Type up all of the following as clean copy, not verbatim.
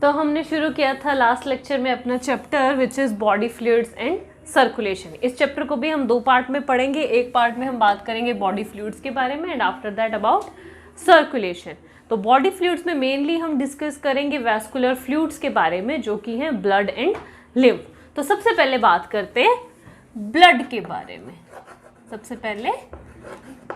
तो हमने शुरू किया था लास्ट लेक्चर में अपना chapter which is body fluids and circulation. इस चैप्टर को भी हम 2 पार्ट में पढ़ेंगे। एक पार्ट में हम बात करेंगे बॉडी फ्लूइड्स के बारे में and after that about circulation. तो बॉडी फ्लूइड्स में मेनली हम डिस्कस करेंगे वैस्कुलर फ्लूइड्स के बारे में जो कि हैं ब्लड एंड लिम्फ। तो सबसे पहले बात करते हैं ब्लड के बारे में। सबसे पहले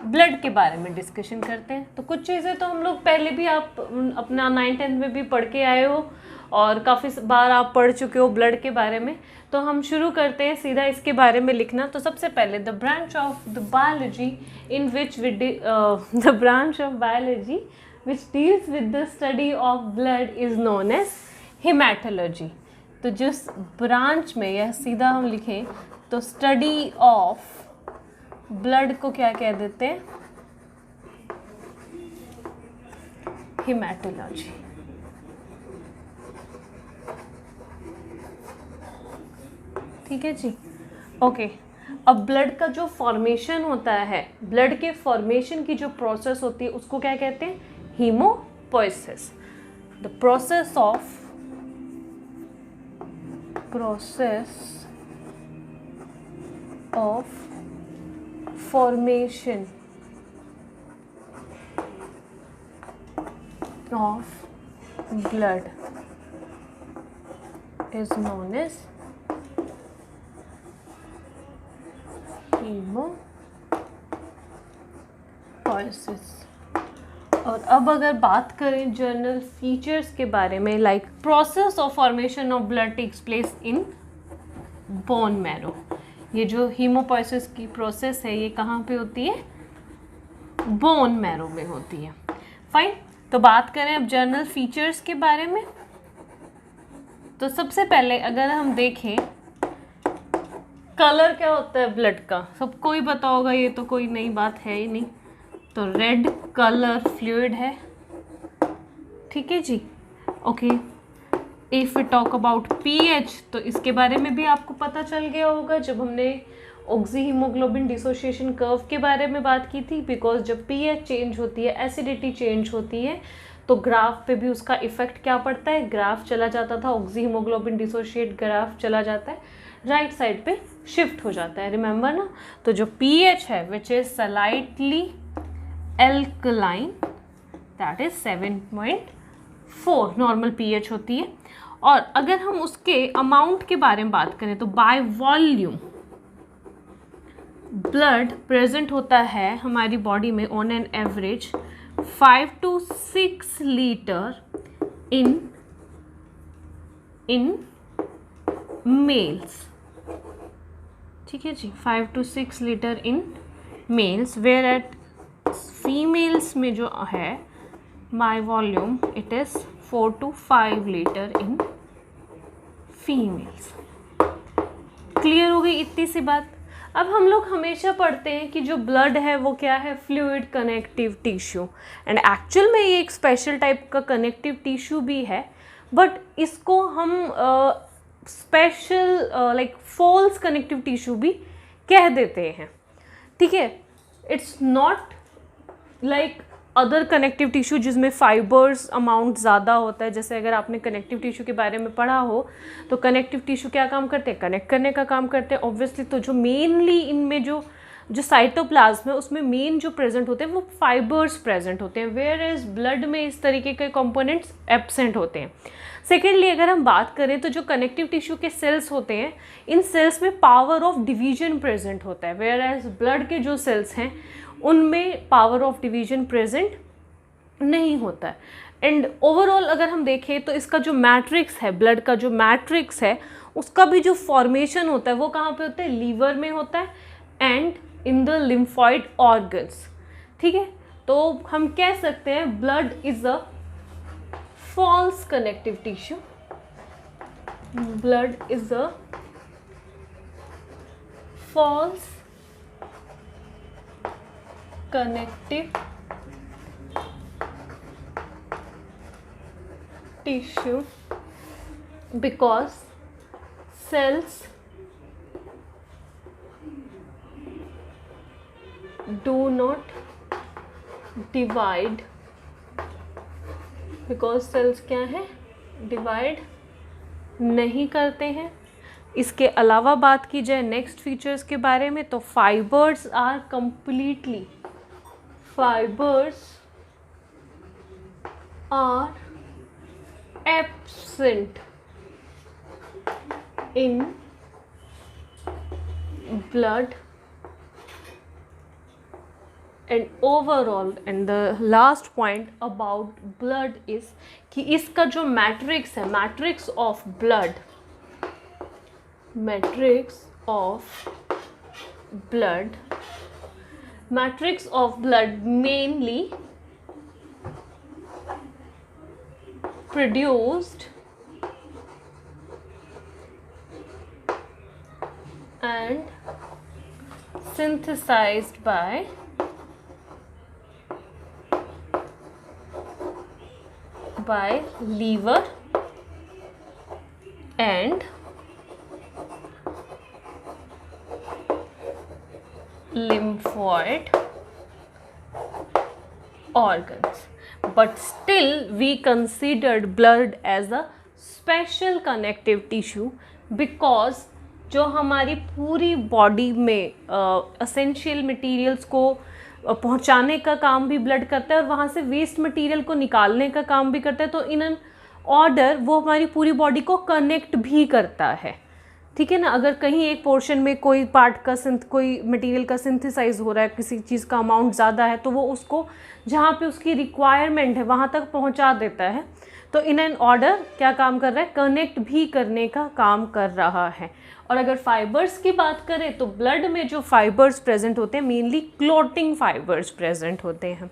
ब्लड के बारे में डिस्कशन करते हैं। तो कुछ चीज़ें तो हम लोग पहले भी आप अपना 9th-10th में भी पढ़ के आए हो और काफ़ी बार आप पढ़ चुके हो ब्लड के बारे में। तो हम शुरू करते हैं सीधा इसके बारे में लिखना। तो सबसे पहले the branch of the biology in which the branch of biology which deals with the study of blood is known as haematology. तो जिस ब्रांच में यह सीधा हम लिखें तो स्टडी ऑफ ब्लड को क्या कह देते हैं? हेमाटोलॉजी। ठीक है जी, ओके। अब ब्लड का जो फॉर्मेशन होता है, ब्लड के फॉर्मेशन की जो प्रोसेस होती है उसको क्या कहते हैं? Haemopoiesis. The process of formation of blood is known as hemopoiesis। और अब अगर बात करें जर्नल फीचर्स के बारे में, like process of formation of blood takes place in bone marrow. ये जो हीमोपोइसिस की प्रोसेस है ये कहाँ पे होती है? बोन मैरो में होती है। फाइन। तो बात करें अब जर्नल फीचर्स के बारे में। तो सबसे पहले अगर हम देखें कलर क्या होता है ब्लड का, सबको ही पता होगा, ये तो कोई नई बात है ही नहीं। तो रेड कलर फ्लूइड है। ठीक है जी, okay. If we talk about pH तो इसके बारे में भी आपको पता चल गया होगा जब हमने ऑक्सी हीमोग्लोबिन डिसोसिएशन कर्व के बारे में बात की थी। बिकॉज जब पीएच चेंज होती है, एसिडिटी चेंज होती है, तो ग्राफ पे भी उसका इफेक्ट क्या पड़ता है? ग्राफ चला जाता था, ऑक्सी हीमोग्लोबिन डिसोशिएट ग्राफ चला जाता है, राइट साइड पे शिफ्ट हो जाता है, रिमेंबर ना। तो जो पीएच है which is slightly alkaline, that is 7.4 normal pH होती है। और अगर हम उसके अमाउंट के बारे में बात करें तो बाय वॉल्यूम ब्लड प्रेजेंट होता है हमारी बॉडी में on an average 5 to 6 litre in males. ठीक है जी, 5 to 6 litre in males, whereas females में जो है by volume it is 4 to 5 litre in females. Clear हो गई इतनी सी बात। अब हम लोग हमेशा पढ़ते हैं कि जो ब्लड है वो क्या है? Fluid connective tissue. And actual में ये एक स्पेशल टाइप का कनेक्टिव टिश्यू भी है, बट इसको हम special like false connective tissue भी कह देते हैं। ठीक है, it's not like other connective tissue जिसमें फाइबर्स अमाउंट ज़्यादा होता है। जैसे अगर आपने कनेक्टिव टिश्यू के बारे में पढ़ा हो तो कनेक्टिव टिश्यू क्या काम करते हैं? कनेक्ट करने का काम करते हैं ऑब्वियसली। तो जो मेनली इनमें जो साइटोप्लाज्म है उसमें मेन जो प्रेजेंट होते हैं वो फाइबर्स प्रेजेंट होते हैं, वेयर एज ब्लड में इस तरीके के कंपोनेंट्स एब्सेंट होते हैं। सेकेंडली अगर हम बात करें तो जो कनेक्टिव टिश्यू के सेल्स होते हैं, इन सेल्स में पावर ऑफ डिवीजन प्रेजेंट होता है, वेयर एज ब्लड के जो सेल्स हैं उनमें पावर ऑफ डिवीजन प्रेजेंट नहीं होता है। एंड ओवरऑल अगर हम देखें तो इसका जो मैट्रिक्स है, ब्लड का जो मैट्रिक्स है उसका भी जो फॉर्मेशन होता है वो कहाँ पे होता है? लीवर में होता है and in the lymphoid organs. ठीक है, तो हम कह सकते हैं blood is a false connective tissue. Blood is a false connective tissue because cells do not divide, because cells क्या है? डिवाइड नहीं करते हैं। इसके अलावा बात की जाए नेक्स्ट फीचर्स के बारे में, तो fibres are completely, fibres are absent in blood and overall, and the last point about blood is कि इसका जो मैट्रिक्स है, matrix of blood, matrix of blood mainly produced and synthesized by liver and lymphoid organs, but still we considered blood as a special connective tissue because जो हमारी पूरी body में essential materials को पहुंचाने का काम भी ब्लड करता है और वहाँ से वेस्ट मटेरियल को निकालने का काम भी करता है, तो इन एन ऑर्डर वो हमारी पूरी बॉडी को कनेक्ट भी करता है, ठीक है ना। अगर कहीं एक पोर्शन में कोई पार्ट का कोई मटेरियल का सिंथेसाइज हो रहा है, किसी चीज़ का अमाउंट ज़्यादा है, तो वो उसको जहाँ पे उसकी रिक्वायरमेंट है वहाँ तक पहुँचा देता है। तो इन एन ऑर्डर क्या काम कर रहा है, कनेक्ट भी करने का काम कर रहा है। और अगर फाइबर्स की बात करें तो ब्लड में जो फाइबर्स प्रेजेंट होते हैं मेनली क्लोटिंग फाइबर्स प्रेजेंट होते हैं।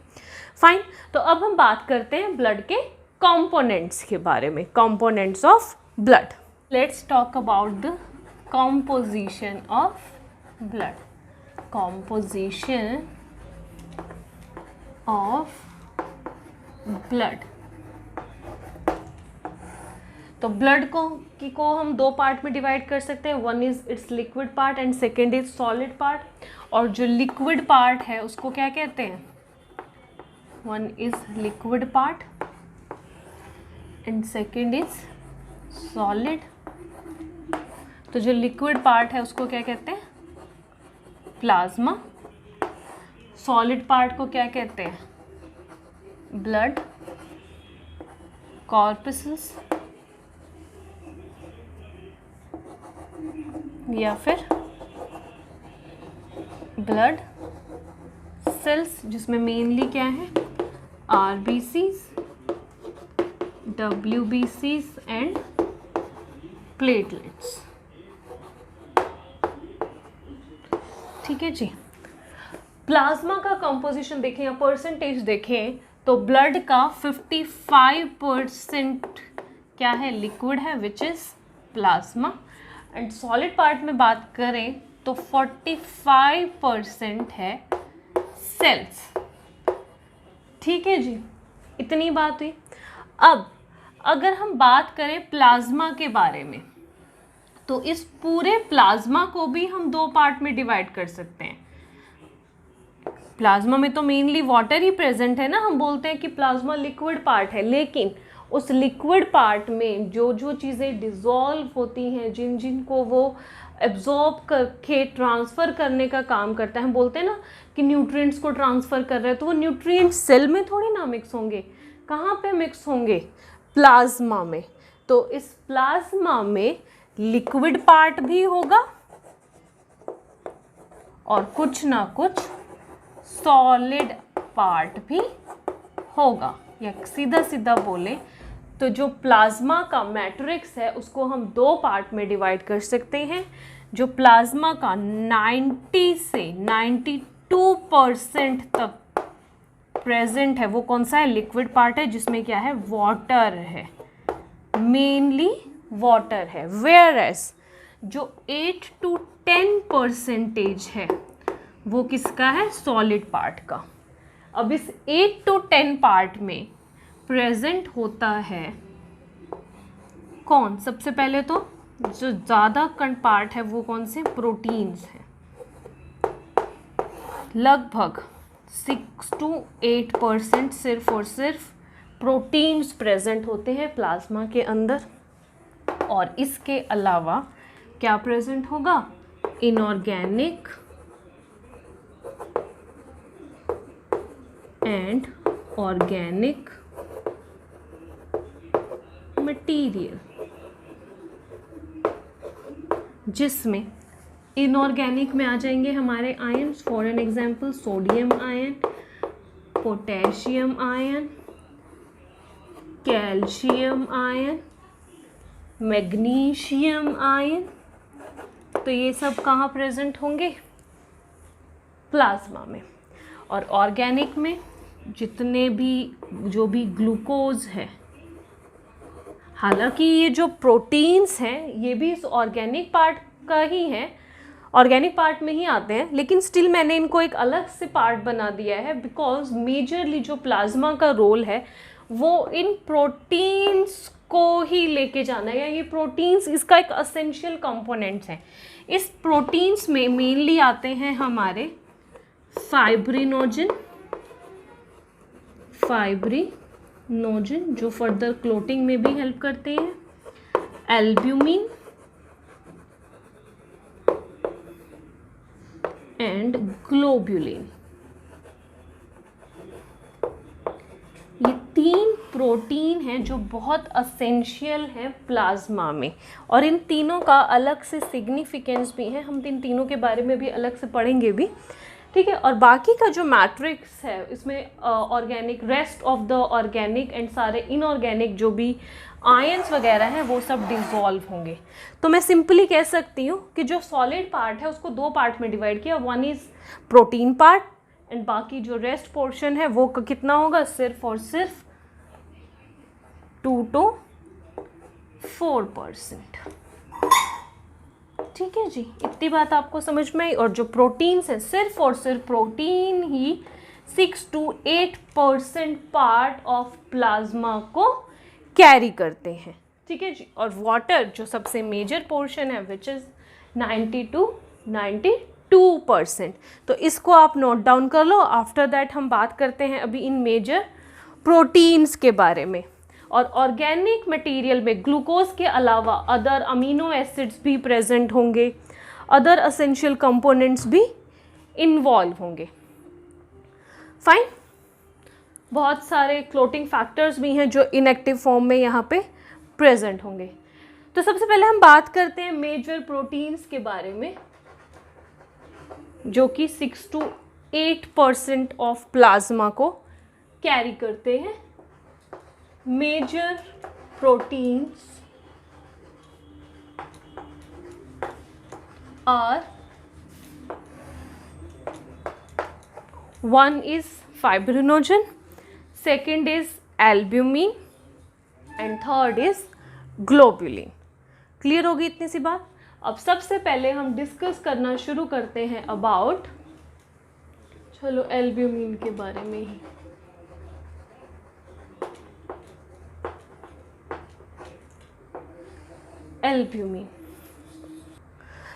फाइन, तो अब हम बात करते हैं ब्लड के कंपोनेंट्स के बारे में, components of blood. Let's talk about the composition of blood, composition of blood। तो ब्लड को हम दो पार्ट में डिवाइड कर सकते हैं, one is it's liquid part and second is solid part. और जो लिक्विड पार्ट है उसको क्या कहते हैं, one is liquid part and second is solid. तो जो लिक्विड पार्ट है उसको क्या कहते हैं, प्लाज्मा। सॉलिड पार्ट को क्या कहते हैं, ब्लड कॉर्पसेस या फिर ब्लड सेल्स, जिसमें मेनली क्या है, आरबीसीज, डब्ल्यूबीसीज एंड प्लेटलेट्स। ठीक है जी। प्लाज्मा का कंपोजिशन देखें या परसेंटेज देखें तो ब्लड का 55% क्या है, लिक्विड है, which is plasma. And solid part में बात करें तो 45% है सेल्स। ठीक है जी, इतनी बात हुई। अब अगर हम बात करें प्लाज्मा के बारे में तो इस पूरे प्लाज्मा को भी हम दो पार्ट में डिवाइड कर सकते हैं। प्लाज्मा में तो मेनली वाटर ही प्रेजेंट है ना, हम बोलते हैं कि प्लाज्मा लिक्विड पार्ट है, लेकिन उस लिक्विड पार्ट में जो जो चीज़ें डिज़ोल्व होती हैं, जिनको वो एब्जॉर्ब करके ट्रांसफ़र करने का काम करता है, हम बोलते हैं ना कि न्यूट्रिएंट्स को ट्रांसफ़र कर रहे हैं, तो वो न्यूट्रिएंट्स सेल में थोड़ी ना मिक्स होंगे, कहाँ पे मिक्स होंगे, प्लाज्मा में। तो इस प्लाज्मा में लिक्विड पार्ट भी होगा और कुछ ना कुछ सॉलिड पार्ट भी होगा। या सीधा सीधा बोले तो जो प्लाज्मा का मैट्रिक्स है उसको हम दो पार्ट में डिवाइड कर सकते हैं। जो प्लाज्मा का 90 से 92% तक प्रेजेंट है वो कौन सा है, लिक्विड पार्ट है, जिसमें क्या है, वाटर है, मेनली वाटर है। वेयर एज जो 8 to 10% है वो किसका है, सॉलिड पार्ट का। अब इस 8 to 10 पार्ट में प्रेजेंट होता है कौन, सबसे पहले तो जो ज़्यादा पार्ट है वो कौन से, प्रोटीन्स हैं। लगभग 6 to 8% सिर्फ और सिर्फ प्रोटीन्स प्रेजेंट होते हैं प्लाज्मा के अंदर, और इसके अलावा क्या प्रेजेंट होगा, इनऑर्गेनिक एंड ऑर्गेनिक मटेरियल, जिसमें इनऑर्गेनिक में आ जाएंगे हमारे ions, for an example sodium ion, potassium ion, calcium ion, magnesium ion. तो ये सब कहाँ प्रेजेंट होंगे, प्लाज्मा में। और ऑर्गेनिक में जितने भी जो भी ग्लूकोज है, हालांकि ये जो प्रोटीन्स हैं ये भी इस ऑर्गेनिक पार्ट का ही है, ऑर्गेनिक पार्ट में ही आते हैं, लेकिन स्टिल मैंने इनको एक अलग से पार्ट बना दिया है, बिकॉज मेजरली जो प्लाज्मा का रोल है वो इन प्रोटीन्स को ही लेके जाना है, या ये प्रोटीन्स इसका एक असेंशियल कंपोनेंट्स है। इस प्रोटीन्स में मेनली आते हैं हमारे फाइब्रिनोजन जो फर्दर क्लोटिंग में भी हेल्प करते हैं, एल्ब्यूमिन एंड ग्लोब्यूलिन। ये 3 प्रोटीन हैं जो बहुत असेंशियल हैं प्लाज्मा में, और इन तीनों का अलग से सिग्निफिकेंस भी है, हम इन तीनों के बारे में भी अलग से पढ़ेंगे भी, ठीक है। और बाकी का जो मैट्रिक्स है इसमें organic, rest of the organic and सारे इनऑर्गेनिक जो भी आयंस वगैरह हैं वो सब डिसॉल्व होंगे। तो मैं सिंपली कह सकती हूँ कि जो सॉलिड पार्ट है उसको 2 पार्ट में डिवाइड किया, one is protein part and बाकी जो रेस्ट पोर्शन है वो कितना होगा, सिर्फ और सिर्फ 2 to 4%। ठीक है जी, इतनी बात आपको समझ में आई। और जो प्रोटीन्स है सिर्फ और सिर्फ protein he 6 to 8% part of plasma को कैरी करते हैं, ठीक है जी। और वाटर जो सबसे मेजर पोर्शन है विच इज़ 90 to 92%। तो इसको आप नोट डाउन कर लो। आफ्टर दैट हम बात करते हैं अभी इन मेजर प्रोटीन्स के बारे में। और ऑर्गेनिक मटेरियल में ग्लूकोज के अलावा अदर अमीनो एसिड्स भी प्रेजेंट होंगे, अदर असेंशियल कंपोनेंट्स भी इन्वॉल्व होंगे। फाइन, बहुत सारे क्लोटिंग फैक्टर्स भी हैं जो इनएक्टिव फॉर्म में यहाँ पे प्रेजेंट होंगे। तो सबसे पहले हम बात करते हैं मेजर प्रोटीन्स के बारे में, जो कि 6 to 8% ऑफ प्लाज्मा को कैरी करते हैं। Major proteins are, one is fibrinogen, second is albumin and third is globulin। Clear होगी इतनी सी बात। अब सबसे पहले हम डिस्कस करना शुरू करते हैं अबाउट, चलो एल्ब्यूमिन के बारे में ही। एल्ब्यूमिन,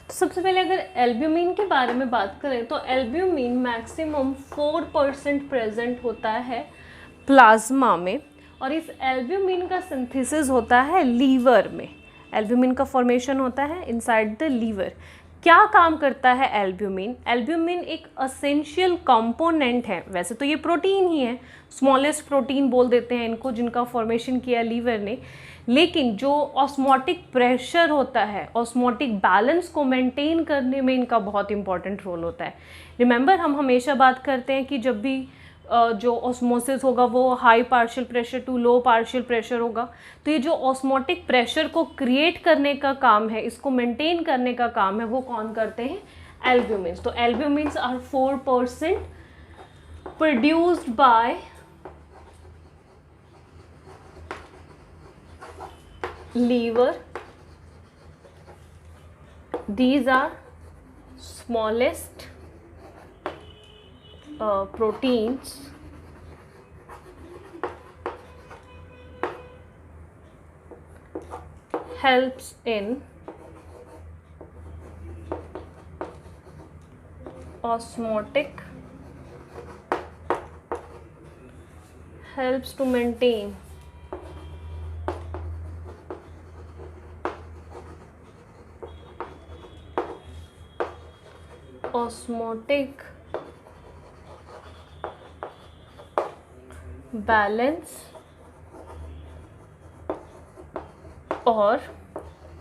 तो सबसे पहले अगर एल्ब्यूमिन के बारे में बात करें तो एल्ब्यूमिन मैक्सिमम 4% प्रेजेंट होता है प्लाज्मा में, और इस एल्ब्यूमिन का सिंथेसिस होता है लीवर में। एल्ब्यूमिन का फॉर्मेशन होता है इनसाइड द लीवर। क्या काम करता है एल्ब्यूमिन? एल्ब्यूमिन एक असेंशियल कंपोनेंट है, वैसे तो ये प्रोटीन ही है, स्मॉलेस्ट प्रोटीन बोल देते हैं इनको, जिनका फॉर्मेशन किया लीवर ने, लेकिन जो ऑस्मोटिक प्रेशर होता है, ऑस्मोटिक बैलेंस को मेंटेन करने में इनका बहुत इंपॉर्टेंट रोल होता है। रिमेंबर, हम हमेशा बात करते हैं कि जब भी जो ऑस्मोसिस होगा वो high partial pressure to low partial pressure होगा, तो ये जो ऑस्मोटिक प्रेशर को क्रिएट करने का काम है, इसको मेंटेन करने का काम है, वो कौन करते हैं? एल्ब्यूमिन्स। तो albumins are 4% produced by liver. These are smallest proteins helps in osmotic helps to maintain osmotic balance or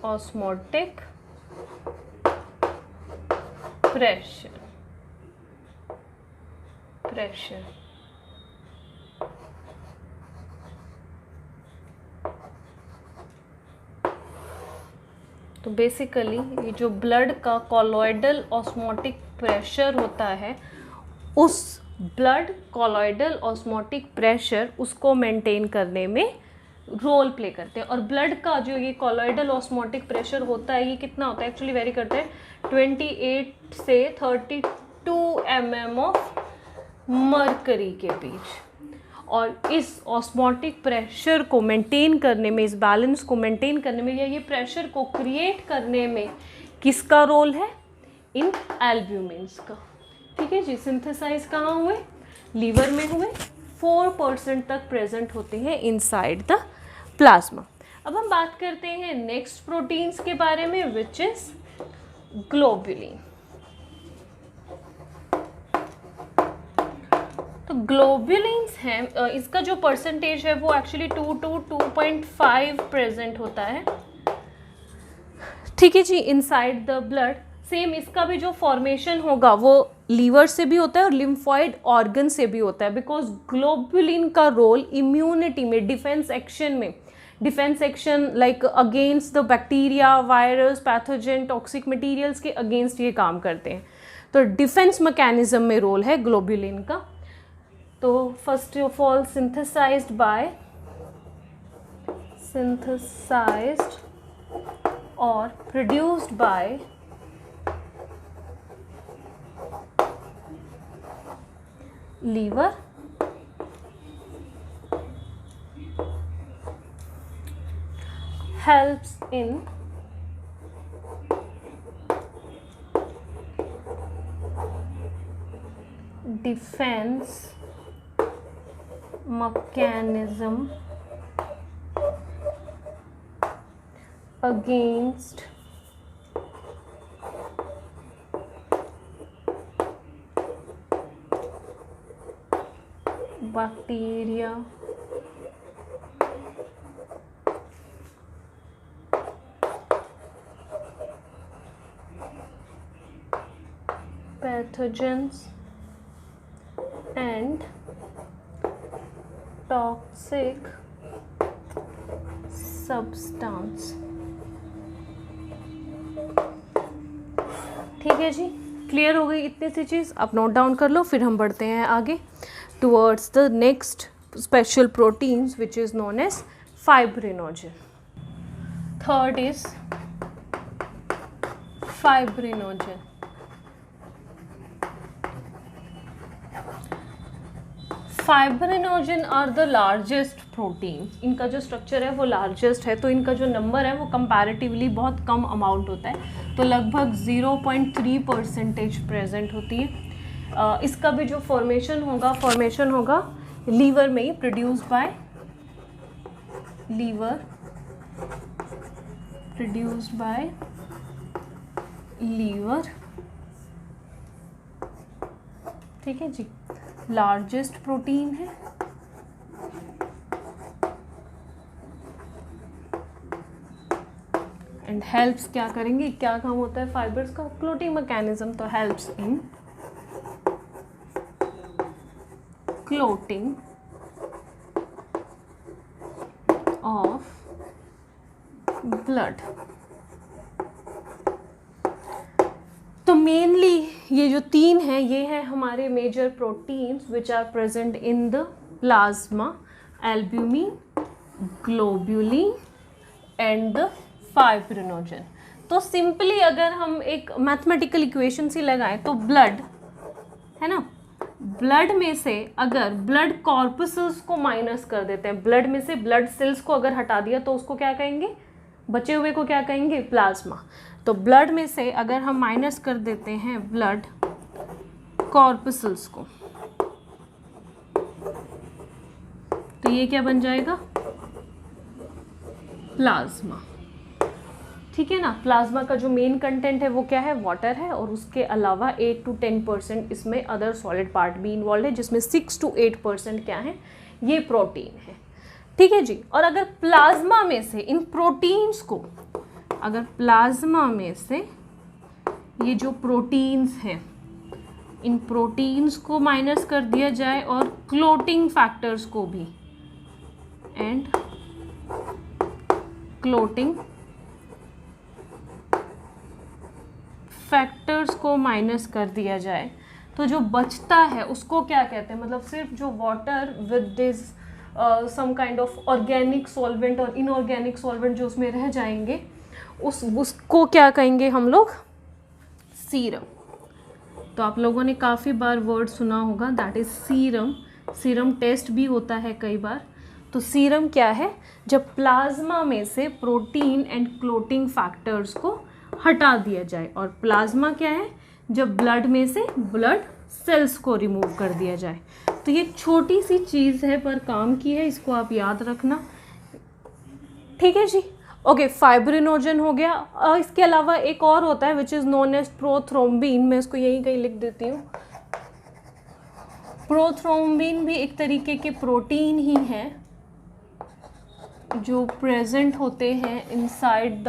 osmotic pressure. तो बेसिकली ये जो ब्लड का कॉलॉइडल ऑस्मोटिक प्रेशर होता है, उस ब्लड कॉलॉइडल ऑस्मोटिक प्रेशर उसको मेंटेन करने में रोल प्ले करते हैं। और ब्लड का जो ये कॉलॉइडल ऑस्मोटिक प्रेशर होता है, ये कितना होता है, एक्चुअली वेरी करता है 28 से 32 mm ऑफ मरकरी के बीच। और इस ऑस्मोटिक प्रेशर को मेंटेन करने में, इस बैलेंस को मेंटेन करने में, या ये प्रेशर को क्रिएट करने में किसका रोल है? इन एल्ब्यूमिन्स का। ठीक है जी। सिंथेसाइज कहाँ हुए? लीवर में हुए। 4% तक प्रेजेंट होते हैं इनसाइड द प्लाज्मा। अब हम बात करते हैं नेक्स्ट प्रोटीन्स के बारे में, विच इज ग्लोबुलिन। तो ग्लोबुलिन्स हैं, इसका जो परसेंटेज है वो एक्चुअली 2 to 2.5 प्रेजेंट होता है। ठीक है जी, इनसाइड द ब्लड। सेम इसका भी जो फॉर्मेशन होगा वो लीवर से भी होता है और लिम्फॉइड ऑर्गन से भी होता है, बिकॉज ग्लोबुलिन का रोल इम्यूनिटी में, डिफेंस एक्शन में, defence action like against the bacteria, virus, pathogen, toxic materials के अगेंस्ट ये काम करते हैं। तो डिफेंस मैकेनिज्म में रोल है ग्लोबुलिन का। तो first of all synthesized or produced by liver, helps in defense mechanism against bacteria, pathogens and toxic substance. ठीक है जी, क्लियर हो गई इतनी सी चीज़। आप नोट डाउन कर लो, फिर हम बढ़ते हैं आगे towards the next special proteins which is known as fibrinogen. Third is fibrinogen. Fibrinogen are the largest protein. इनका जो स्ट्रक्चर है वो लार्जेस्ट है, तो इनका जो नंबर है वो कंपैरेटिवली बहुत कम अमाउंट होता है, तो लगभग 0.3% प्रेजेंट होती है। इसका भी जो फॉर्मेशन होगा लीवर में ही, प्रोड्यूस बाय लीवर। ठीक है जी, लार्जेस्ट प्रोटीन है। एंड हेल्प्स क्या करेंगे, क्या काम होता है फाइबर्स का? Clotting mechanism. तो helps in clotting of blood. तो मेनली ये जो तीन हैं, ये हैं हमारे major proteins which are present in the plasma: albumin, globulin and the fibrinogen. तो सिंपली अगर हम एक मैथमेटिकल इक्वेशन सी लगाएं तो ब्लड है ना, ब्लड में से अगर ब्लड कॉर्पसेल्स को माइनस कर देते हैं, ब्लड में से ब्लड सेल्स को अगर हटा दिया तो उसको क्या कहेंगे? बचे हुए को क्या कहेंगे? प्लाज्मा। तो ब्लड में से अगर हम माइनस कर देते हैं ब्लड कॉर्पसेल्स को, तो ये क्या बन जाएगा, प्लाज्मा। ठीक है ना। प्लाज्मा का जो मेन कंटेंट है वो क्या है, वाटर है, और उसके अलावा 8 to 10% इसमें अदर सॉलिड पार्ट भी इन्वॉल्व है, जिसमें 6 to 8% क्या है, ये प्रोटीन है। ठीक है जी। और अगर प्लाज्मा में से इन प्रोटीन्स को, अगर प्लाज्मा में से ये जो प्रोटीन्स हैं, इन प्रोटीन्स को माइनस कर दिया जाए और क्लोटिंग फैक्टर्स को भी, एंड क्लोटिंग फैक्टर्स को माइनस कर दिया जाए, तो जो बचता है उसको क्या कहते हैं, मतलब सिर्फ जो water with this some kind of organic solvent और इनऑर्गेनिक सॉल्वेंट जो उसमें रह जाएंगे, उसको क्या कहेंगे हम लोग, सीरम। तो आप लोगों ने काफ़ी बार वर्ड सुना होगा, that is serum. Serum test भी होता है कई बार। तो सीरम क्या है, जब प्लाज्मा में से प्रोटीन एंड क्लोटिंग फैक्टर्स को हटा दिया जाए। और प्लाज्मा क्या है, जब ब्लड में से ब्लड सेल्स को रिमूव कर दिया जाए। तो ये छोटी सी चीज़ है पर काम की है, इसको आप याद रखना। ठीक है जी। ओके, फाइब्रिनोजन हो गया। इसके अलावा एक और होता है which is known as prothrombin. मैं इसको यहीं कहीं लिख देती हूँ। प्रोथ्रोम्बिन भी एक तरीके के प्रोटीन ही है जो प्रेजेंट होते हैं इनसाइड द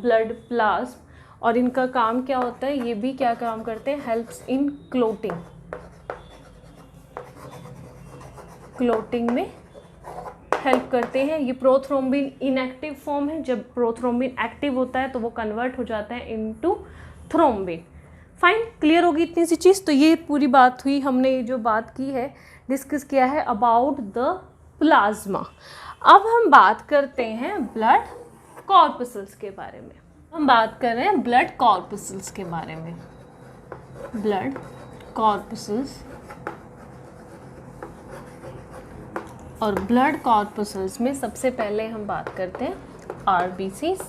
ब्लड प्लाज्मा, और इनका काम क्या होता है, ये भी क्या काम करते हैं, हेल्प्स इन क्लोटिंग में हेल्प करते हैं। ये प्रोथ्रोम्बिन इनएक्टिव फॉर्म है, जब प्रोथ्रोम्बिन एक्टिव होता है तो वो कन्वर्ट हो जाता है इनटू थ्रोम्बिन। फाइन, क्लियर होगी इतनी सी चीज़। तो ये पूरी बात हुई, हमने ये जो बात की है, डिस्कस किया है अबाउट द प्लाज्मा। अब हम बात करते हैं ब्लड कॉर्पस्कल्स के बारे में। हम बात कर रहे हैं ब्लड कॉर्पस्कल्स के बारे में। ब्लड कॉर्पस्कल्स, और ब्लड कॉर्पस्कल्स में सबसे पहले हम बात करते हैं RBCs,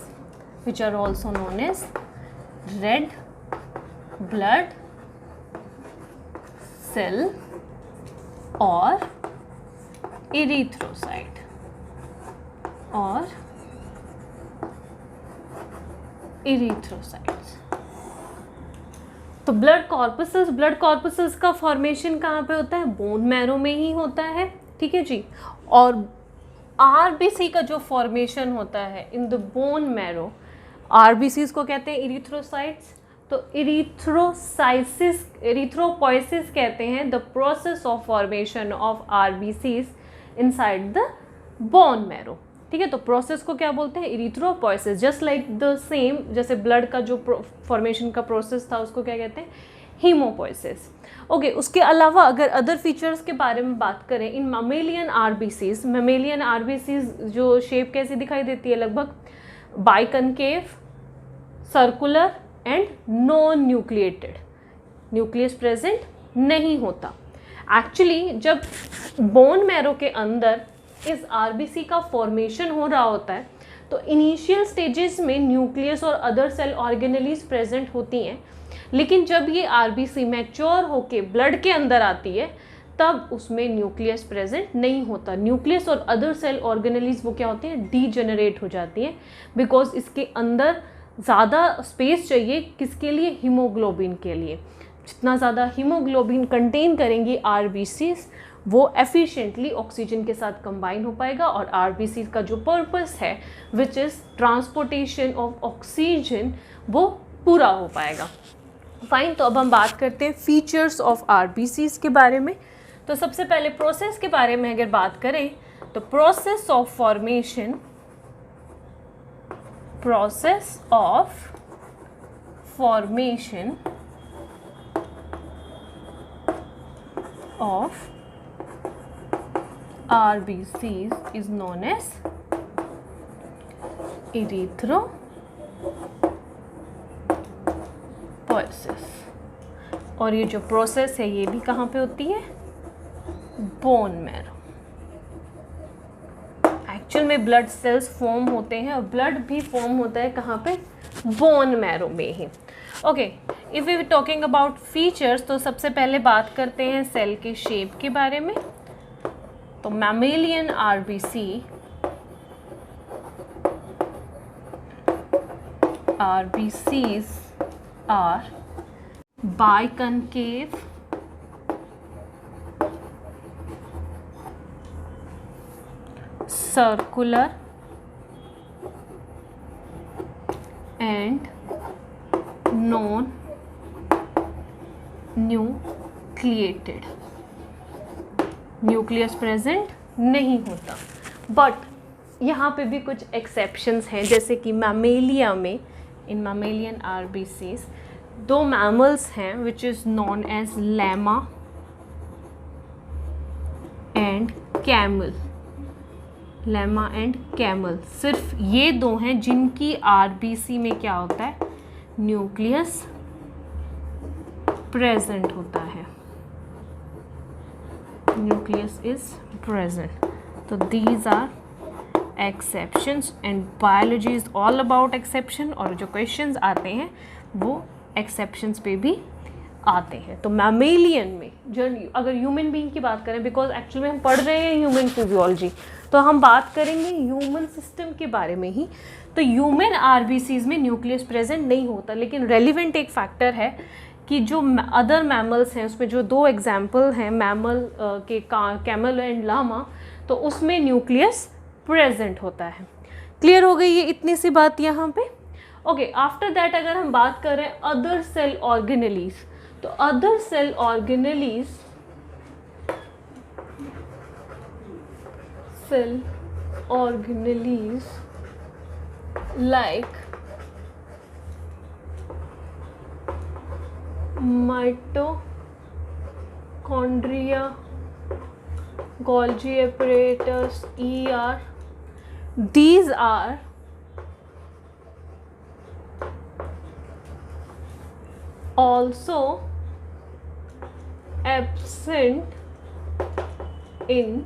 which are also known as red blood cell और इरिथ्रोसाइट और इरिथ्रोसाइट्स। तो ब्लड कॉर्पस्कल्स का फॉर्मेशन कहाँ पे होता है, बोन मैरो में ही होता है। ठीक है जी। और आरबीसी का जो फॉर्मेशन होता है in the bone marrow, RBCs को कहते हैं इरिथ्रोसाइट्स। तो इरिथ्रोपोइसिस कहते हैं the process of formation of RBCs inside the bone marrow. ठीक है। तो प्रोसेस को क्या बोलते हैं, erythropoiesis. Just like the same, जैसे ब्लड का जो फॉर्मेशन का प्रोसेस था उसको क्या कहते हैं, हीमोपोइसिस। ओके, उसके अलावा अगर अदर फीचर्स के बारे में बात करें, इन ममेलियन आरबीसीज जो शेप कैसी दिखाई देती है, लगभग biconcave, circular and non nucleated, nucleus present नहीं होता। एक्चुअली जब बोन मैरो के अंदर इस आरबीसी का फॉर्मेशन हो रहा होता है तो इनिशियल स्टेजेस में न्यूक्लियस और अदर सेल ऑर्गेनेलीज प्रेजेंट होती हैं, लेकिन जब ये आरबीसी मैच्योर होके ब्लड के अंदर आती है तब उसमें न्यूक्लियस प्रेजेंट नहीं होता। न्यूक्लियस और अदर सेल ऑर्गेनेलीज वो क्या होते हैं, डीजेनरेट हो जाती हैं, बिकॉज इसके अंदर ज़्यादा स्पेस चाहिए, किसके लिए, हीमोग्लोबिन के लिए। जितना ज़्यादा हीमोग्लोबिन कंटेन करेंगी आरबीसीज, वो एफिशिएंटली ऑक्सीजन के साथ कंबाइन हो पाएगा, और आरबीसी का जो पर्पस है which is transportation of oxygen, वो पूरा हो पाएगा। फाइन। तो अब हम बात करते हैं फीचर्स ऑफ आरबीसीज के बारे में। तो सबसे पहले प्रोसेस के बारे में अगर बात करें तो process of formation of RBCs is known as erythropoiesis। और ये जो प्रोसेस है ये भी कहाँ पे होती है, बोन मैरो। एक्चुअल में ब्लड सेल्स फॉर्म होते हैं और ब्लड भी फॉर्म होता है कहाँ पे, बोन मैरो में ही। Okay, if we talking about features, तो सबसे पहले बात करते हैं सेल के शेप के बारे में। तो mammalian RBCs are biconcave circular and non-nucleated. Nucleus present नहीं होता, बट यहाँ पे भी कुछ एक्सेप्शंस हैं, जैसे कि मैमेलिया में, इन मैमेलियन आरबीसीज 2 मैमल्स हैं which is known as llama and camel. Llama and camel, सिर्फ ये 2 हैं जिनकी आरबीसी में क्या होता है, न्यूक्लियस प्रेजेंट होता है. Nucleus is present. तो these are exceptions and biology is all about exception. और जो क्वेश्चंस आते हैं वो एक्सेप्शंस पे भी आते हैं. तो मैमेलियन में जो अगर ह्यूमन बीइंग की बात करें, बिकॉज एक्चुअली में हम पढ़ रहे हैं ह्यूमन फिजियोलॉजी, तो हम बात करेंगे ह्यूमन सिस्टम के बारे में ही. तो ह्यूमन आरबीसीज में न्यूक्लियस प्रेजेंट नहीं होता, लेकिन रेलिवेंट एक फैक्टर है कि जो अदर मैमल्स हैं उसमें जो 2 एग्जाम्पल हैं मैमल के कैमल एंड लामा, तो उसमें न्यूक्लियस प्रेजेंट होता है. क्लियर हो गई ये इतनी सी बात यहाँ पे. ओके, आफ्टर दैट अगर हम बात करें अदर सेल ऑर्गेनेलीज, तो other cell organelles like mitochondria, Golgi apparatus, ER, these are also absent in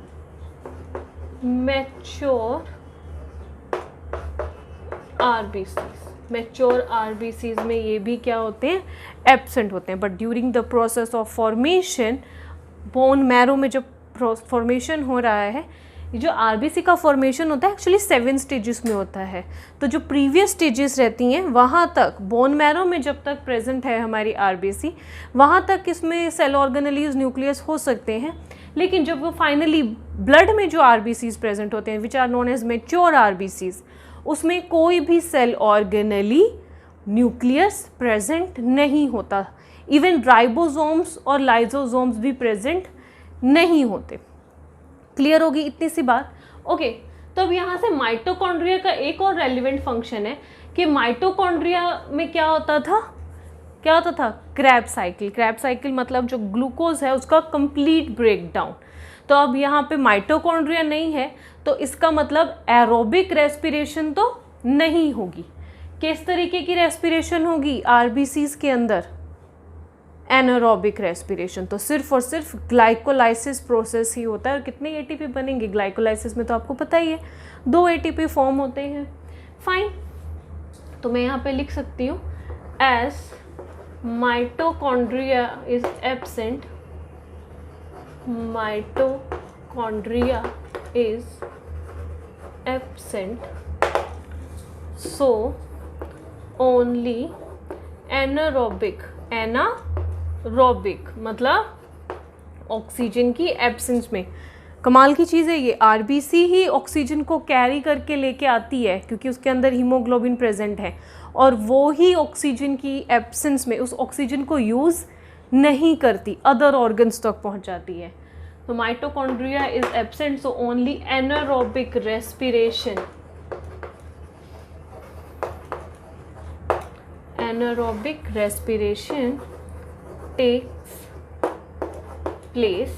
mature RBCs. Mature RBCs में ये भी क्या होते हैं, एब्सेंट होते हैं. But during the process of formation, bone marrow में जब फॉर्मेशन हो रहा है, जो आरबीसी का फॉर्मेशन होता है एक्चुअली 7 स्टेजेस में होता है. तो जो प्रीवियस स्टेजेस रहती हैं वहाँ तक, बोन मैरो में जब तक प्रेजेंट है हमारी आरबीसी, वहाँ तक इसमें सेल ऑर्गेनेलीज न्यूक्लियस हो सकते हैं. लेकिन जब वो फाइनली ब्लड में जो आरबीसीज प्रेजेंट होते हैं which are known as mature RBCs, उसमें कोई भी सेल ऑर्गेनेली न्यूक्लियस प्रेजेंट नहीं होता. इवन राइबोसोम्स और लाइसोसोम्स भी प्रेजेंट नहीं होते. क्लियर होगी इतनी सी बात. ओके, तो अब यहाँ से माइटोकॉन्ड्रिया का एक और रेलिवेंट फंक्शन है कि माइटोकॉन्ड्रिया में क्या होता था, क्रैब साइकिल. क्रैब साइकिल मतलब जो ग्लूकोज है उसका कंप्लीट ब्रेकडाउन. तो अब यहाँ पे माइटोकॉन्ड्रिया नहीं है, तो इसका मतलब एरोबिक रेस्पिरेशन तो नहीं होगी. किस तरीके की रेस्पिरेशन होगी आरबीसीज के अंदर, एनारोबिक रेस्पिरेशन. तो सिर्फ और सिर्फ ग्लाइकोलाइसिस प्रोसेस ही होता है. और कितने एटीपी बनेंगे ग्लाइकोलाइसिस में, तो आपको पता ही है 2 एटीपी फॉर्म होते हैं. फाइन, तो मैं यहाँ पे लिख सकती हूँ as mitochondria is absent, mitochondria is absent, so only anaerobic मतलब ऑक्सीजन की एब्सेंस में. कमाल की चीज़ है ये, आरबीसी ही ऑक्सीजन को कैरी करके लेके आती है क्योंकि उसके अंदर हीमोग्लोबिन प्रेजेंट है, और वो ही ऑक्सीजन की एब्सेंस में उस ऑक्सीजन को यूज़ नहीं करती, अदर ऑर्गन्स तक पहुंचाती है. तो mitochondria is absent, so only anaerobic respiration, takes place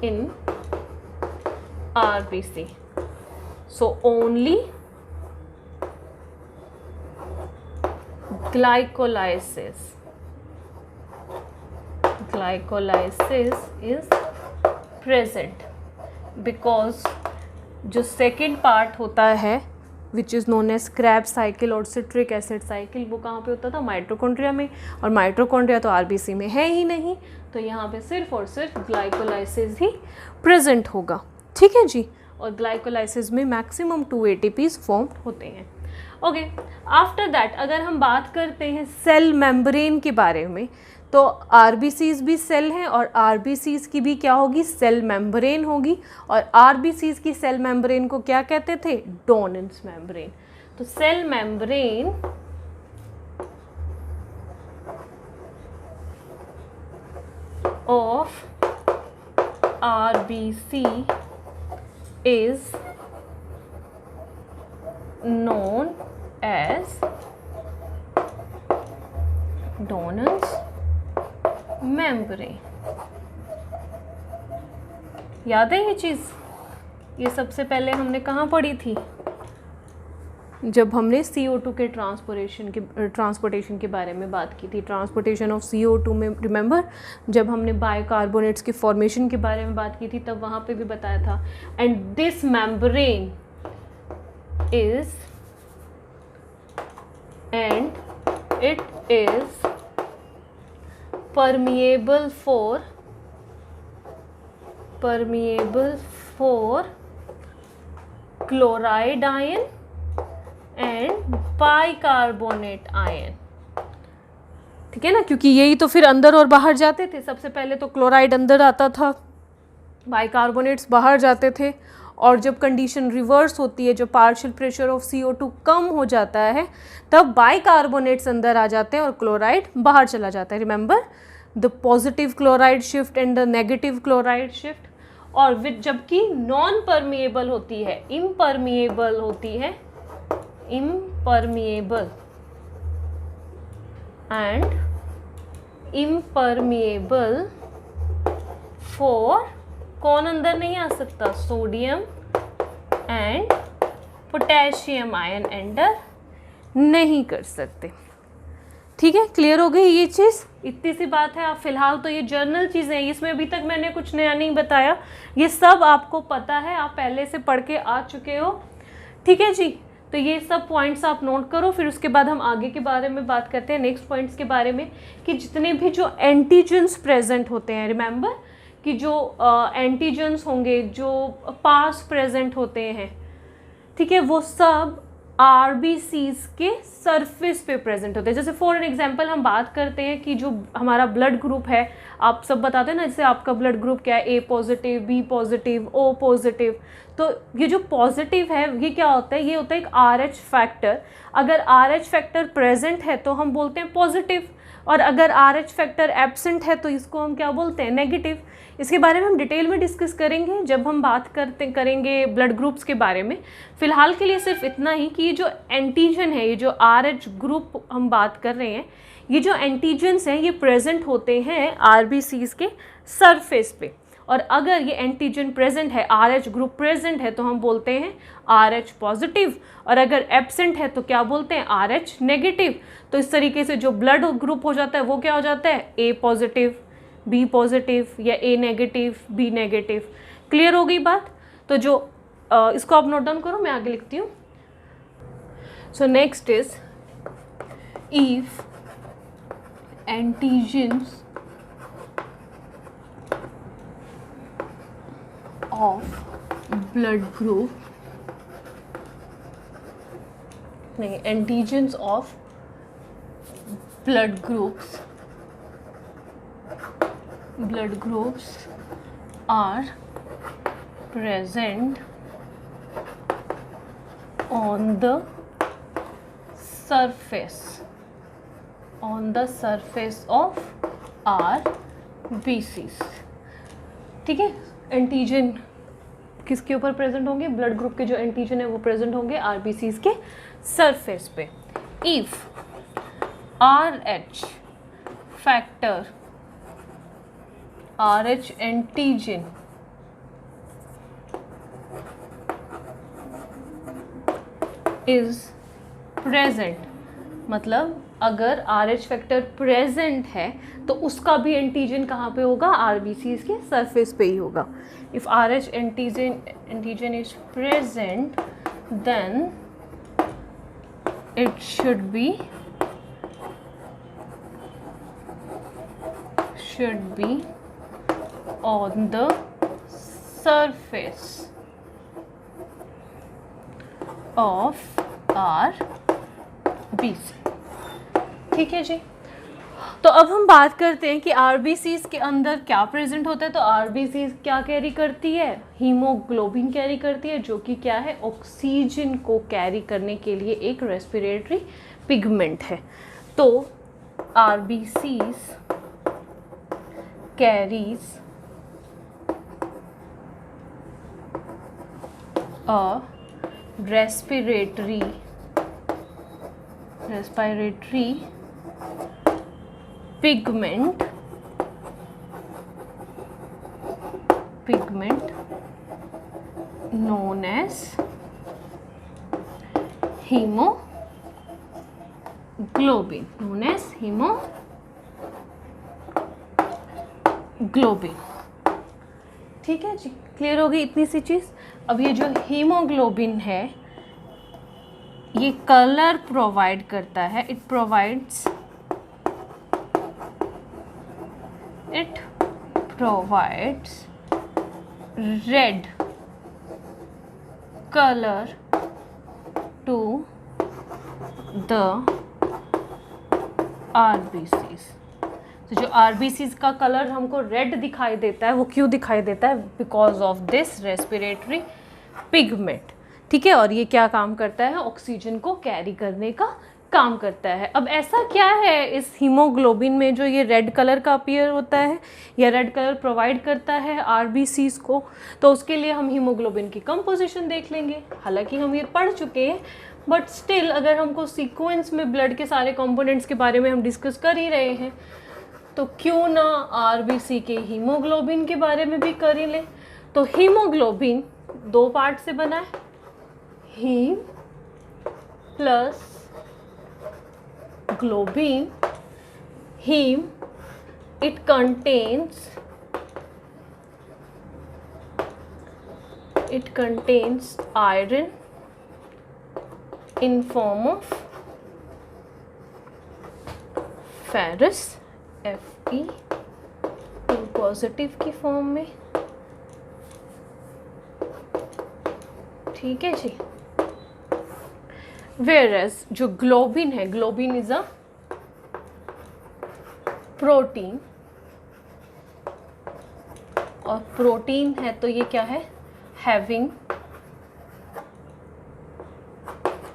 in RBC. So only glycolysis is present, because जो सेकेंड पार्ट होता है which is known as Krebs cycle और सिट्रिक एसिड साइकिल, वो कहाँ पे होता था, माइटोकॉन्ड्रिया में, और माइटोकॉन्ड्रिया तो आरबीसी में है ही नहीं, तो यहाँ पे सिर्फ और सिर्फ ग्लाइकोलाइसिस ही प्रेजेंट होगा। ठीक है जी, और ग्लाइकोलाइसिस में मैक्सिमम 2 ATPs फॉर्म होते हैं। ओके, आफ्टर दैट अगर हम बात करते हैं सेल मेम्ब्रेन के बारे में, तो आरबीसीज भी सेल हैं और आरबीसीज की भी क्या होगी, सेल मेम्ब्रेन होगी, और आरबीसीज की सेल मेम्ब्रेन को क्या कहते थे, डोनेंस मेम्ब्रेन। तो cell membrane of RBC is known as Donan's membrane। याद है ये चीज़, ये सबसे पहले हमने कहाँ पढ़ी थी, जब हमने CO2 के ट्रांसपोर्टेशन के बारे में बात की थी, ट्रांसपोर्टेशन ऑफ CO2 में, रिमेंबर जब हमने बायोकार्बोनेट्स के फॉर्मेशन के बारे में बात की थी, तब वहाँ पे भी बताया था। And this membrane is and it is permeable for chloride ion and bicarbonate ion। ठीक है ना, क्योंकि यही तो फिर अंदर और बाहर जाते थे। सबसे पहले तो क्लोराइड अंदर आता था, बाइकार्बोनेट्स बाहर जाते थे, और जब कंडीशन रिवर्स होती है, जब पार्शियल प्रेशर ऑफ CO2 कम हो जाता है, तब बाइकार्बोनेट्स अंदर आ जाते हैं और क्लोराइड बाहर चला जाता है। Remember the positive chloride shift and the negative chloride shift. और विद जबकि नॉन परमिएबल होती है, इम्परमिएबल होती है, इम्परमिएबल एंड इम्परमिएबल फॉर, कौन अंदर नहीं आ सकता, sodium and potassium ion enter नहीं कर सकते। ठीक है, क्लियर हो गई ये चीज़, इतनी सी बात है। आप फिलहाल तो ये जर्नल चीज़ें हैं, इसमें अभी तक मैंने कुछ नया नहीं बताया, ये सब आपको पता है, आप पहले से पढ़ के आ चुके हो। ठीक है जी, तो ये सब पॉइंट्स आप नोट करो, फिर उसके बाद हम आगे के बारे में बात करते हैं, नेक्स्ट पॉइंट्स के बारे में, कि जितने भी जो एंटीजेंस प्रेजेंट होते हैं, रिमेंबर कि जो एंटीजेंस होंगे जो पास प्रेजेंट होते हैं, ठीक है, वो सब आरबीसीज के सरफेस पे प्रेजेंट होते हैं। जैसे फॉर एन एग्जांपल हम बात करते हैं कि जो हमारा ब्लड ग्रुप है, आप सब बताते हैं ना, जैसे आपका ब्लड ग्रुप क्या है, A positive, B positive, O positive. तो ये जो पॉजिटिव है ये क्या होता है, ये होता है एक RH फैक्टर। अगर RH फैक्टर प्रेजेंट है तो हम बोलते हैं पॉजिटिव, और अगर RH फैक्टर एब्सेंट है तो इसको हम क्या बोलते हैं, नेगेटिव। इसके बारे में हम डिटेल में डिस्कस करेंगे जब हम बात करेंगे ब्लड ग्रुप्स के बारे में। फिलहाल के लिए सिर्फ इतना ही कि ये जो एंटीजन है, ये जो RH ग्रुप हम बात कर रहे हैं, ये जो एंटीजन्स हैं ये प्रेजेंट होते हैं आरबीसीज के सरफेस पे। और अगर ये एंटीजन प्रेजेंट है, RH ग्रुप प्रेजेंट है, तो हम बोलते हैं RH पॉजिटिव, और अगर एब्सेंट है तो क्या बोलते हैं, RH नेगेटिव। तो इस तरीके से जो ब्लड ग्रुप हो जाता है वो क्या हो जाता है, A पॉजिटिव, B पॉजिटिव, या A negative, B negative. Clear हो गई बात। तो जो इसको आप नोट डाउन करो, मैं आगे लिखती हूँ। So next is if antigens of blood group, नहीं, antigens of blood groups are present on the surface of RBCs। ठीक है, एंटीजन किसके ऊपर प्रेजेंट होंगे, ब्लड ग्रुप के जो एंटीजन है वो प्रेजेंट होंगे आरबीसीज के सरफेस पे। If RH factor, RH antigen is present, मतलब अगर RH फैक्टर प्रेजेंट है तो उसका भी एंटीजन कहाँ पे होगा, आरबीसीज के सरफेस पे ही होगा। If RH antigen is present, then it should be on the surface of RBC। ठीक है जी। तो अब हम बात करते हैं कि RBCs के अंदर क्या प्रेजेंट होता है। तो RBCs क्या कैरी करती है, हीमोग्लोबिन कैरी करती है, जो कि क्या है, ऑक्सीजन को कैरी करने के लिए एक रेस्पिरेटरी पिगमेंट है। तो RBCs carries a respiratory pigment known as hemoglobin, ठीक है जी। क्लियर हो गई इतनी सी चीज़। अब ये जो हीमोग्लोबिन है ये कलर प्रोवाइड करता है, it provides red colour to the RBCs। तो जो RBCs का कलर हमको रेड दिखाई देता है वो क्यों दिखाई देता है, because of this respiratory pigment. ठीक है, और ये क्या काम करता है, ऑक्सीजन को कैरी करने का काम करता है। अब ऐसा क्या है इस हीमोग्लोबिन में जो ये रेड कलर का अपीयर होता है या रेड कलर प्रोवाइड करता है RBCs को, तो उसके लिए हम हीमोग्लोबिन की कंपोजिशन देख लेंगे। हालांकि हम ये पढ़ चुके हैं, बट स्टिल अगर हमको सीक्वेंस में ब्लड के सारे कंपोनेंट्स के बारे में हम डिस्कस कर ही रहे हैं तो क्यों ना RBC के हीमोग्लोबिन के बारे में भी कर ही लें। तो हीमोग्लोबिन दो पार्ट से बना है, haem plus globin. Haem it contains iron in form of ferrous Fe positive की फॉर्म में। ठीक है जी। Whereas जो ग्लोबिन है, ग्लोबिन इज अ प्रोटीन, और प्रोटीन है तो ये क्या है, having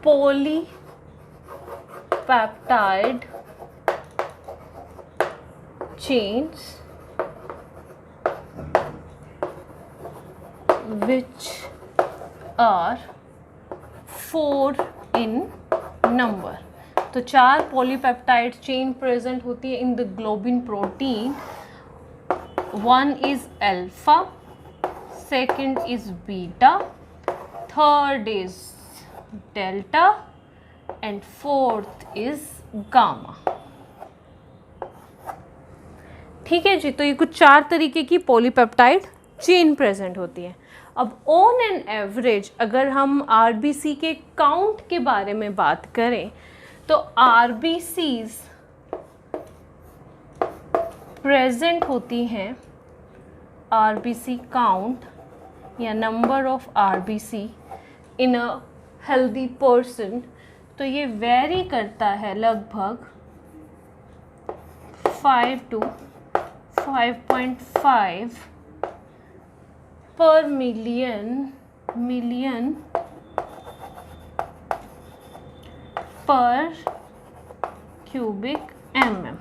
polypeptide chains which are 4 in number। तो 4 पॉलीपेप्टाइड चेन प्रेजेंट होती है in the globin protein. 1 is alpha, second is beta, third is delta and fourth is gamma। ठीक है जी। तो ये कुछ 4 तरीके की पॉलीपेप्टाइड चेन प्रेजेंट होती है। अब ऑन एन एवरेज अगर हम RBC के काउंट के बारे में बात करें तो RBCs प्रेजेंट होती हैं, RBC काउंट या number of RBC in a healthy person, तो ये वेरी करता है लगभग 5 to 5.5 पर मिलियन पर क्यूबिक mm।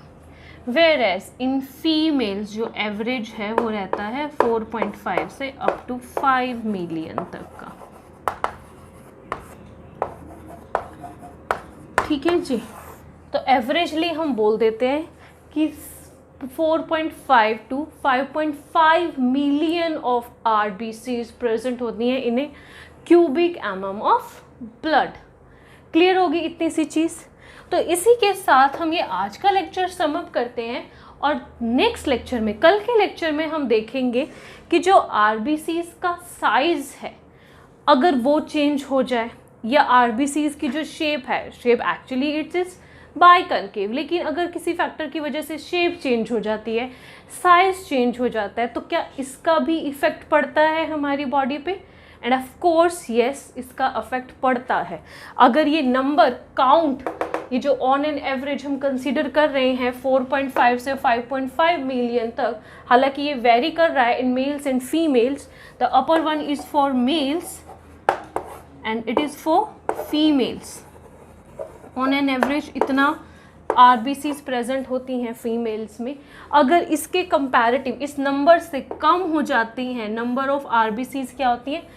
वेरेस इन फीमेल्स जो एवरेज है वो रहता है 4.5 से अप टू 5 मिलियन तक का। ठीक है जी। तो एवरेजली हम बोल देते हैं कि 4.5 to 5.5 million of RBCs present होती हैं in a cubic mm of blood. Clear होगी इतनी सी चीज़। तो इसी के साथ हम ये आज का लेक्चर सम अप करते हैं और नेक्स्ट लेक्चर में, कल के लेक्चर में हम देखेंगे कि जो RBCs का साइज़ है अगर वो चेंज हो जाए या आरबीसीज की जो शेप है, shape actually it is biconcave, लेकिन अगर किसी फैक्टर की वजह से शेप चेंज हो जाती है, साइज चेंज हो जाता है, तो क्या इसका भी इफेक्ट पड़ता है हमारी बॉडी पे? एंड ऑफ कोर्स यस, इसका अफेक्ट पड़ता है। अगर ये नंबर काउंट, ये जो ऑन एन एवरेज हम कंसीडर कर रहे हैं 4.5 से 5.5 मिलियन तक, हालांकि ये वेरी कर रहा है in males and females, the upper one is for mails and it is for females. On an average इतना आरबीसीज प्रेजेंट होती हैं फीमेल्स में। अगर इसके कंपैरेटिव इस नंबर से कम हो जाती हैं, नंबर ऑफ आरबीसीज क्या होती हैं,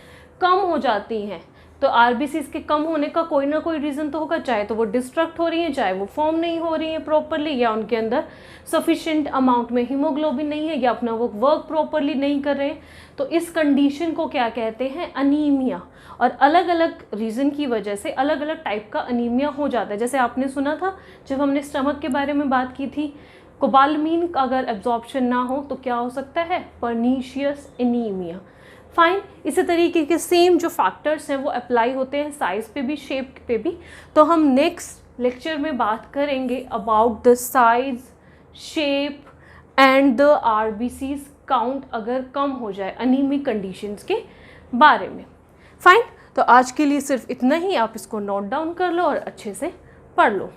कम हो जाती हैं, तो आरबीसीज के कम होने का कोई ना कोई रीज़न तो होगा, चाहे तो वो डिस्ट्रक्ट हो रही हैं, चाहे वो फॉर्म नहीं हो रही हैं प्रॉपरली, या उनके अंदर सफिशिएंट अमाउंट में हीमोग्लोबिन नहीं है, या अपना वो वर्क प्रॉपरली नहीं कर रहे हैं। तो इस कंडीशन को क्या कहते हैं? अनीमिया। और अलग अलग रीज़न की वजह से अलग अलग टाइप का अनीमिया हो जाता है। जैसे आपने सुना था जब हमने स्टमक के बारे में बात की थी, कोबालमीन का अगर एब्जॉर्प्शन ना हो तो क्या हो सकता है? Pernicious anaemia. फाइन। इसी तरीके के सेम जो फैक्टर्स हैं वो अप्लाई होते हैं साइज पे भी, शेप पे भी। तो हम नेक्स्ट लेक्चर में बात करेंगे about the size, shape and the RBCs count अगर कम हो जाए अनीमिक कंडीशंस के बारे में। फाइन। तो आज के लिए सिर्फ इतना ही, आप इसको नोट डाउन कर लो और अच्छे से पढ़ लो।